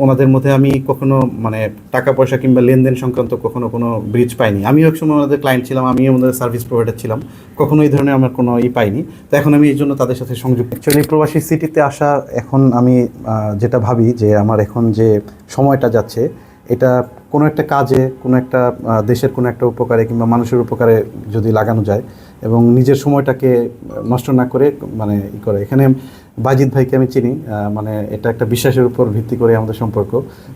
ওনাদের মধ্যে আমি কখনো মানে টাকা পয়সা কিংবা লেনদেন সংক্রান্ত কখনো কোনো ব্রিজ পাইনি। আমিও একসময় ওনাদের ক্লায়েন্ট ছিলাম, আমিও ওনাদের সার্ভিস প্রোভাইডার ছিলাম, কখনো এই ধরনের আমার কোনো পাইনি। তো এখন আমি এই জন্য তাদের সাথে সংযুক্ত। অ্যাকচুয়ালি প্রবাসী সিটিতে আসা এখন আমি যেটা ভাবি যে আমার এখন যে সময়টা যাচ্ছে এটা কোনো একটা কাজে, কোনো একটা দেশের কোনো একটা উপকারে কিংবা মানুষের উপকারে যদি লাগানো যায় এবং নিজের সময়টাকে নষ্ট না করে মানে করে। এখানে বাজিদ ভাইকে আমি চিনি, মানে এটা একটা বিশ্বাসের উপর ভিত্তি করে আমাদের সম্পর্ক।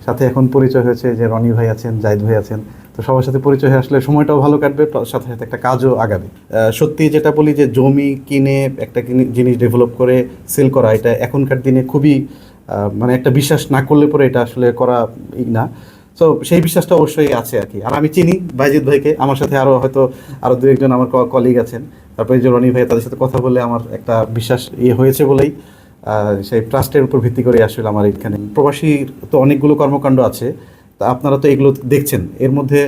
সাথে এখন পরিচয় হয়েছে যে রনি ভাই আছেন, জাহিদ ভাই আছেন, তো সবার সাথে পরিচয় হয়ে আসলে সময়টাও ভালো কাটবে, সাথে সাথে একটা কাজও আগাবে। সত্যি যেটা বলি যে জমি কিনে একটা জিনিস ডেভেলপ করে সেল করা, এটা এখনকার দিনে খুবই মানে একটা বিশ্বাস না করলে পরে এটা আসলে করা না। তো সেই বিশ্বাসটা অবশ্যই আছে আর কি। আর আমি চিনি বাইজিৎ ভাইকে, আমার সাথে হয়তো আরও দু একজন আমার কলিগ আছেন, তারপরে যে রনি ভাই, তাদের সাথে কথা বলে আমার একটা বিশ্বাস হয়েছে বলেই সেই ট্রাস্টের উপর ভিত্তি করে আসলে আমার এখানে প্রবাসীর তো অনেকগুলো কর্মকাণ্ড আছে। তা আপনারা তো এগুলো দেখছেন, এর মধ্যে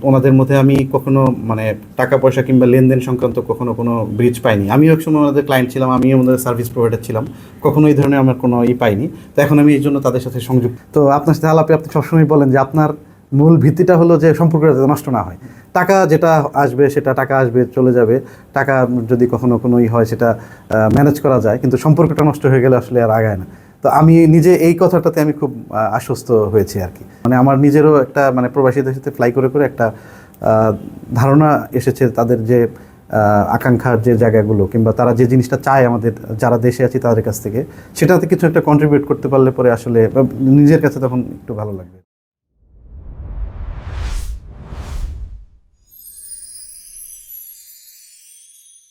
ওনাদের মধ্যে আমি কখনো মানে টাকা পয়সা কিংবা লেনদেন সংক্রান্ত কখনো কোনো ব্রিজ পাইনি। আমিও একসময় ওনাদের ক্লায়েন্ট ছিলাম, আমিও ওনাদের সার্ভিস প্রোভাইডার ছিলাম, কখনো এই ধরনের আমার কোনো পাইনি। তো এখন আমি এই জন্য তাদের সাথে সংযুক্ত। তো আপনার সাথে আলাপে আপনি সবসময় বলেন যে আপনার মূল ভিত্তিটা হলো যে সম্পর্কটা যাতে নষ্ট না হয়। টাকা যেটা আসবে সেটা টাকা আসবে, চলে যাবে। টাকা যদি কখনো কোনো হয় সেটা ম্যানেজ করা যায়, কিন্তু সম্পর্কটা নষ্ট হয়ে গেলে আসলে আর আগায় না। তো আমি নিজে এই কথাটাতে আমি খুব আশ্বস্ত হয়েছি আর কি। মানে আমার নিজেরও একটা মানে প্রবাসীদের সাথে ফ্লাই করে করে একটা ধারণা এসেছে তাদের যে আকাঙ্ক্ষার যে জায়গাগুলো কিংবা তারা যে জিনিসটা চায় আমাদের যারা দেশে আছি তাদের কাছ থেকে, সেটাতে কিছু একটা কন্ট্রিবিউট করতে পারলে পরে আসলে নিজের কাছে তখন একটু ভালো লাগবে।